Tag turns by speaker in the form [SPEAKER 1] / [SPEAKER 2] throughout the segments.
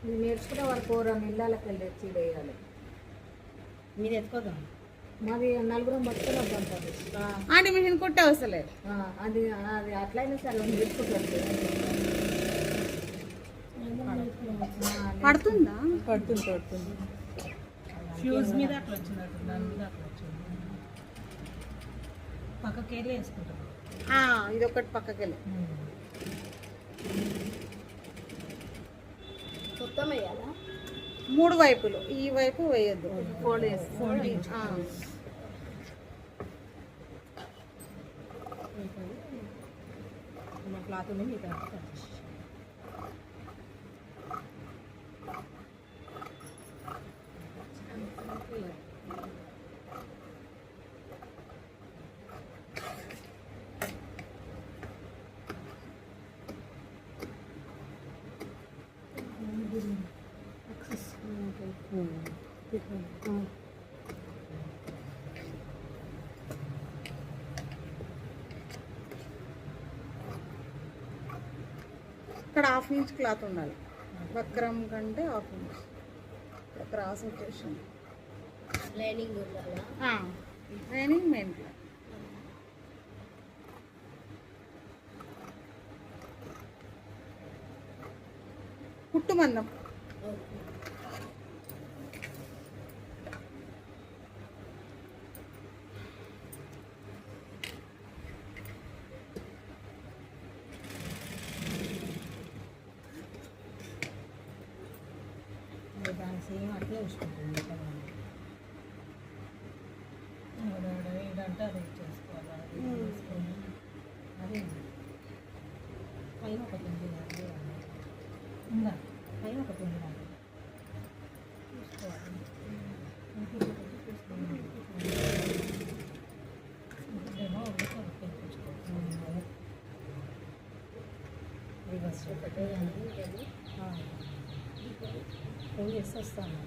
[SPEAKER 1] ఇది నేర్చుకుంటే వాడు 4 నెలలకి వెళ్ళి తెచ్చి వేయాలి.
[SPEAKER 2] మీరు ఎత్తుకోదాం.
[SPEAKER 1] మాది నలుగురం బతుకులు పంపాలి.
[SPEAKER 2] అంటే మిషన్ కుట్టే వస్తలేదు.
[SPEAKER 1] అది అది అట్లయినా సరే నేర్చుకుంటారు.
[SPEAKER 2] పడుతుందా?
[SPEAKER 1] పడుతుంది.
[SPEAKER 2] ఫ్యూజ్ మీద అట్లా వచ్చినట్టు, దాని మీద అట్లా వచ్చింది. పక్కకి వెళ్ళి వేసుకుంటాం. ఇది ఒకటి పక్కకి వెళ్ళి
[SPEAKER 1] మొత్తం వేయాలా?
[SPEAKER 2] 3 వైపులు. ఈ వైపు వేయద్దు. ఫోల్డింగ్ క్లాత్ ఉంది. మీకు ఇక్కడ 1/2 ఇంచ్ క్లాత్ ఉండాలి. వక్రం కంటే 1/2 ఇంచ్ క్రాస్ వచ్చేసింది.
[SPEAKER 1] లైనింగ్ ఉండాలా?
[SPEAKER 2] Lining main cloth. కుట్టు మందం.
[SPEAKER 1] దాని సేమ్ అట్లే చూసుకుంటుంది.
[SPEAKER 2] ఇదంటే అది చేసుకోవాలి. అదే
[SPEAKER 1] పైన ఒక పిండి
[SPEAKER 2] ఉందా?
[SPEAKER 1] పైన ఒక పిండి చూసుకోవాలి. ఫోన్ చేసి వస్తాను.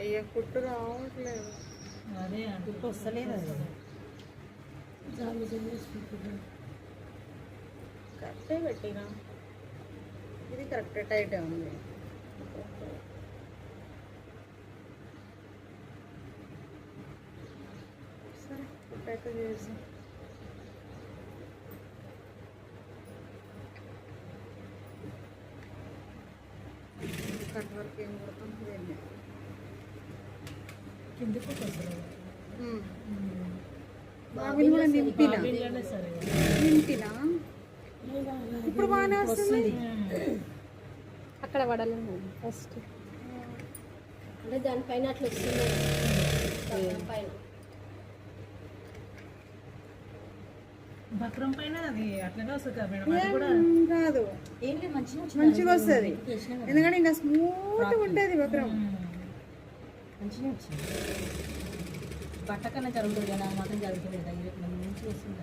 [SPEAKER 2] అయ్యో కుట్టు రావట్లేదు.
[SPEAKER 1] అదే కుట్టు వస్తలేదు. అది
[SPEAKER 2] కరెక్టే పెట్టినా. ఇది కరెక్ట్ టైట్ ఉంది. సరే కుట్టాక చేసి కట్ వర్క్ ఏం కొడతాం. ఇవన్నీ
[SPEAKER 1] కిందకు వస్తలేదు.
[SPEAKER 2] బాబిల్ కూడా నింపినా. ఇప్పుడు బాగానే వస్తుంది.
[SPEAKER 1] అక్కడ పడాలి ఫస్ట్. అంటే దానిపైన అట్లా వస్తుంది. పైన
[SPEAKER 2] బక్రం పైన అది అట్లనే వస్తుంది కదా మేడం. అది కూడా కాదు, మంచిగా వస్తుంది. ఎందుకంటే ఇంకా స్మూత్గా ఉంటుంది బక్రం.
[SPEAKER 1] మంచిగా వచ్చింది. బట్ట కన్నా జరుగుతుంది కదా, మాత్రం జరుగుతుంది కదా. మంచిగా వస్తుంది.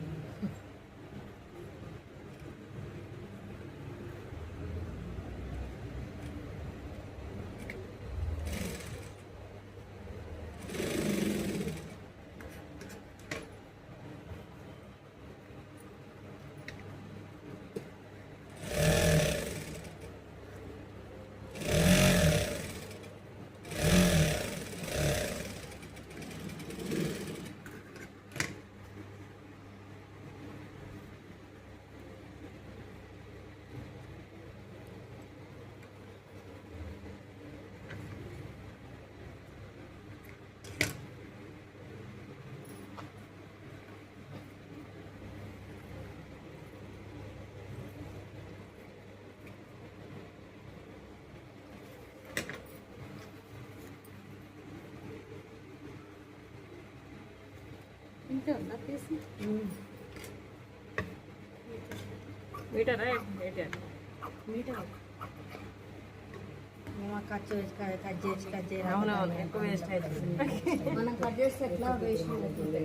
[SPEAKER 2] ఇంతే ఉందా పీస్? మీటరా? మీటర్
[SPEAKER 1] మేము కట్ చేసి
[SPEAKER 2] అవునవును, ఎక్కువ వేస్ట్ అవుతుంది.
[SPEAKER 1] మనం కట్ చేస్తే ఎట్లా వేస్ట్ అవుతుంది.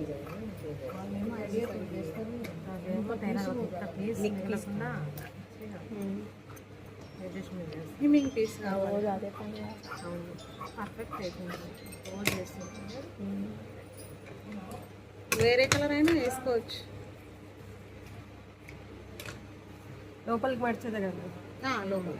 [SPEAKER 1] వాళ్ళేమో ఐడియా చేస్తారు.
[SPEAKER 2] హిమ్మింగ్ పీస్
[SPEAKER 1] అదే పని.
[SPEAKER 2] పర్ఫెక్ట్ అయిపోయింది. రోజు చేస్తుంది. వేరే కలర్ అయినా వేసుకోవచ్చు.
[SPEAKER 3] లోపలికి మడిచేదే కదా.
[SPEAKER 2] లోపల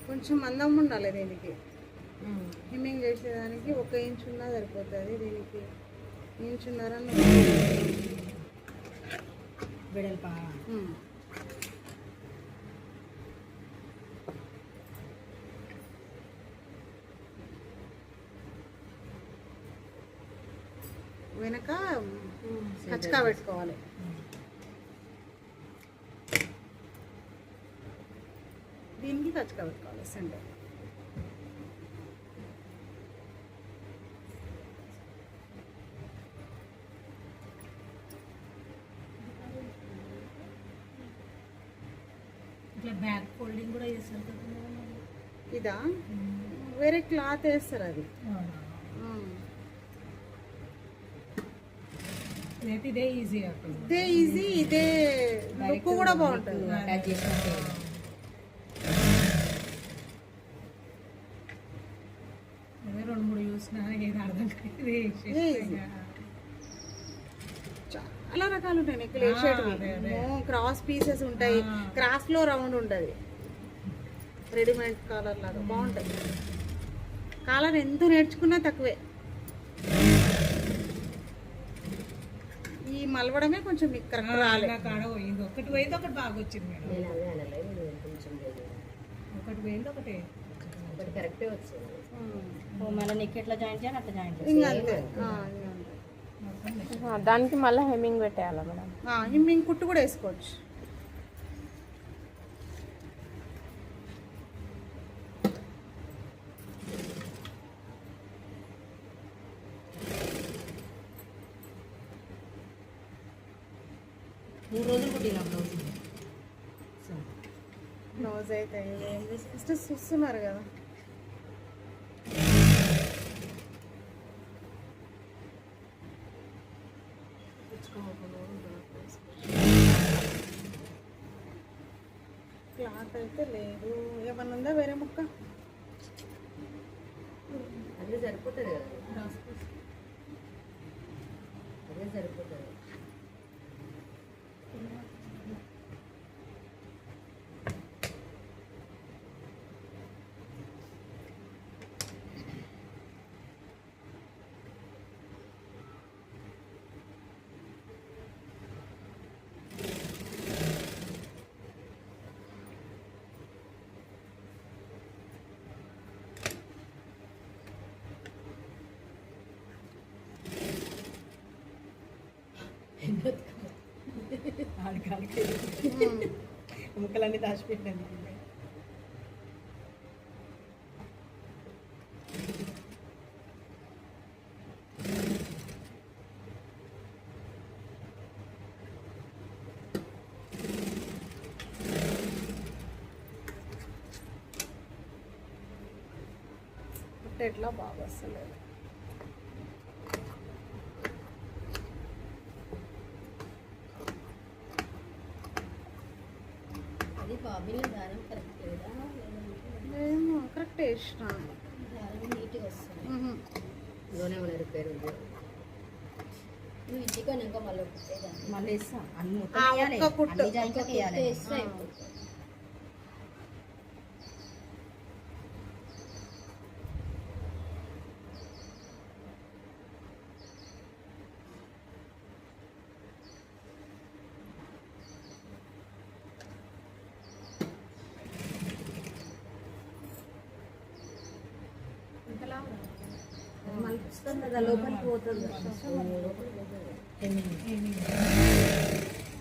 [SPEAKER 2] కొంచెం మందం ఉండాలి దీనికి. హెమ్మింగ్ చేసేదానికి 1 ఇంచ్ ఉన్నా సరిపోతుంది. దీనికి 1.5 ఇంచ్
[SPEAKER 1] వెడల్పా.
[SPEAKER 2] వెనక కచ్చకా పెట్టుకోవాలి. దీనికి కచ్చకా పెట్టుకోవాలి సెంటర్.
[SPEAKER 1] ఇట్లా బ్యాక్ ఫోల్డింగ్ కూడా చేస్తారు కదా.
[SPEAKER 2] ఇదా వేరే క్లాత్ వేస్తారు అది.
[SPEAKER 1] ఇదే ఈజీ
[SPEAKER 2] ఇదే లుక్ కూడా బాగుంటుంది.
[SPEAKER 1] అటాచ్ చేసినట్టే. అదే 2-3 చూసినా ఏది అర్థం కాదు.
[SPEAKER 2] చాలా రకాలు ఉంటాయి నెక్కులు వేసేటివి. క్రాస్ పీసెస్ ఉంటాయి, క్రాస్ లో రౌండ్ ఉంటుంది, రెడీమేడ్ కాలర్ లాగా బాగుంటుంది. కాలర్ ఎంత నేర్చుకున్నా తక్కువే. ఈ మలవడమే కొంచెం మీకు కరెక్ట్ రాలేదు.
[SPEAKER 1] ఒకటి పోయింది ఒకటి బాగా వచ్చింది మేడం. ఒకటి పోయింది ఒకటి కరెక్టే వచ్చింది. మళ్ళీ నెక్ ఎట్లా జాయిన్ చేయాలి అట్లా జాయిన్ చేయాలి.
[SPEAKER 3] దానికి మళ్ళీ హెమ్మింగ్ పెట్టేయాలా మేడం?
[SPEAKER 2] హెమ్మింగ్ కుట్టు కూడా వేసుకోవచ్చు. బ్లౌజ్ అయితే ఏం చేసి చూస్తున్నారు కదా. క్లాత్ అయితే లేదు. ఏమన్నా ఉందా వేరే ముక్క?
[SPEAKER 1] అదే సరిపోతుంది కదా. అదే సరిపోతుంది. ముక్కలన్నీ దాచిపెట్టినందుకు
[SPEAKER 2] ఎట్లా బాగా వస్తలేదు.
[SPEAKER 1] అది బాబీలో దారం కరెక్ట్ లేదా?
[SPEAKER 2] నేను కరెక్ట్ వేసిన
[SPEAKER 1] దారం నీట్గా వస్తుంది. లోనే ఉన్న రిపేర్ ఉంది. నువ్వు ఇంటికి ఇంకా మళ్ళీ వేస్తాం. అన్ని
[SPEAKER 2] కుట్టు
[SPEAKER 1] వేయాలి. లోపలికి పోతుంది.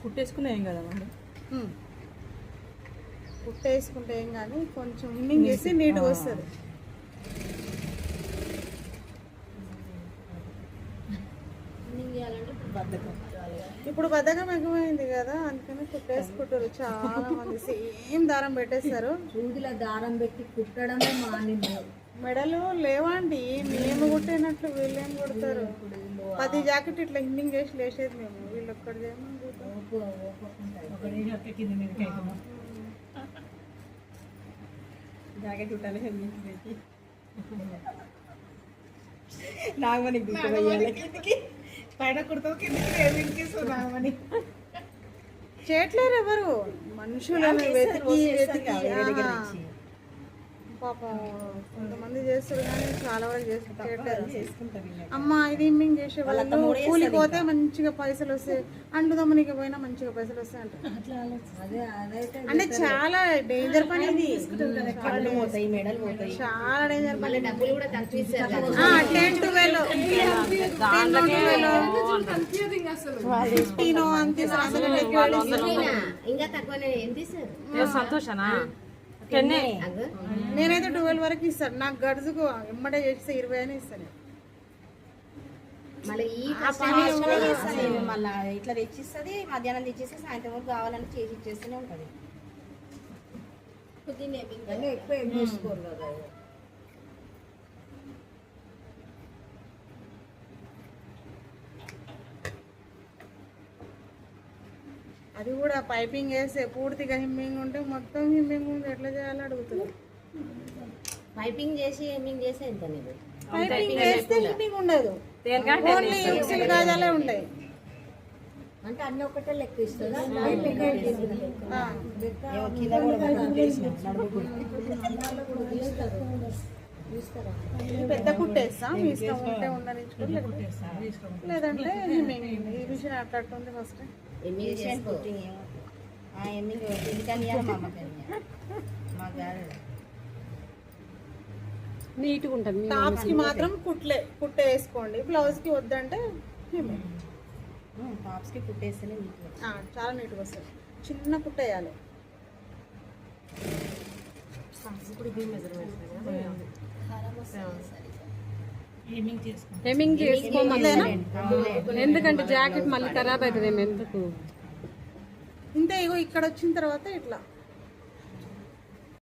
[SPEAKER 3] కుట్టేసుకునే ఏం కదా మేడం?
[SPEAKER 2] కుట్టేసుకుంటే ఏం కానీ కొంచెం హిమ్మింగ్ చేసి నీట్గా వస్తుంది. ఇప్పుడు బద్దకం ఎక్కువైంది కదా, అందుకని కుట్టేసుకుంటారు చాలా మంది. సేమ్ దారం పెట్టేస్తారు.
[SPEAKER 1] సూదిలో దారం పెట్టి కుట్టడమే మానింది.
[SPEAKER 2] మెడలు లేవండి, మేము కుట్టినట్లు వీళ్ళేం కొడతారు. 10 జాకెట్ ఇట్లా హిమ్మింగ్ చేసి లేచేది మేము, వీళ్ళు ఒక్కటి చేయమని
[SPEAKER 3] జాకెట్ కుట్టాలి హెమ్మింగ్ పెట్టి నాగమణి గుర్తు పైన కుడతావు కిందకి హెమ్మింగ్కి నాగమణి
[SPEAKER 2] చేయట్లేరు ఎవరు, మనుషులను వెతికి వెతికి. పాపం కొంతమంది చేస్తారు కానీ చాలా వరకు చేయట్లేదు. అమ్మ ఇది హిమ్మింగ్ చేసే వాళ్ళు కూలిపోతే మంచిగా పైసలు వస్తాయి, అంటుదమ్మనికి పోయినా మంచిగా పైసలు వస్తాయి అంటారు. అంటే చాలా డేంజర్ పని ఇది, చాలా డేంజర్ పని. 10-12 15 అంతే.
[SPEAKER 4] ఇంకా తక్కువనే ఎంత ఇస్తారు?
[SPEAKER 3] సంతోషనా?
[SPEAKER 2] నేనైతే 12 వరకు ఇస్తాను. నాకు గడుజుకు ఎమ్మడే చేస్తే 20 అని ఇస్తాను.
[SPEAKER 4] మళ్ళీ ఈ మళ్ళీ ఇట్లా తెచ్చిస్తుంది, మధ్యాహ్నం తెచ్చిస్తే సాయంత్రం వరకు కావాలని చేసి ఇచ్చేస్తూనే ఉంటుంది. ఎక్కువ ఏం చేసుకోరు కదా.
[SPEAKER 2] అది కూడా పైపింగ్ వేస్తే పూర్తిగా హిమ్మింగ్ ఉంటే మొత్తం హిమ్మింగ్ ఉంది, ఎట్లా చేయాలో అడుగుతుంది.
[SPEAKER 4] పైపింగ్ చేసి హెమ్మింగ్ చేసి ఎంత లేదు.
[SPEAKER 2] పైపింగ్ వేస్తే హిమ్మింగ్ ఉండదు, ఓన్లీ ఉక్సులు గాజాలే ఉంటాయి.
[SPEAKER 4] అంటే అన్ని ఒకటే లెక్క ఇస్తుందా?
[SPEAKER 2] పెద్ద కుట్టేస్తా, మీ ఇష్టం ఉంటే ఉండనిచ్చుకోండి, లేదంటే హిమ్మింగ్. ఈ విషయం అట్లా ఉంది ఫస్ట్.
[SPEAKER 4] హెమ్మింగ్ ఇంటికని మా అమ్మకని
[SPEAKER 3] నీట్గా ఉంటుంది.
[SPEAKER 2] టాప్స్ కి మాత్రం కుట్టే వేసుకోండి, బ్లౌజ్ కి వద్దంటే హిమ్మింగ్.
[SPEAKER 4] టాప్స్కి కుట్టేస్తేనే నీట్గా
[SPEAKER 2] చాలా నీట్గా వస్తుంది. చిన్న కుట్టేయాలి.
[SPEAKER 3] హెమ్మింగ్ చేసుకోమలేనా? ఎందుకంటే జాకెట్ మళ్ళీ ఖరాబ్ అవుతుంది. ఎందుకు
[SPEAKER 2] ఇంతే, ఇగో ఇక్కడ వచ్చిన తర్వాత ఇట్లా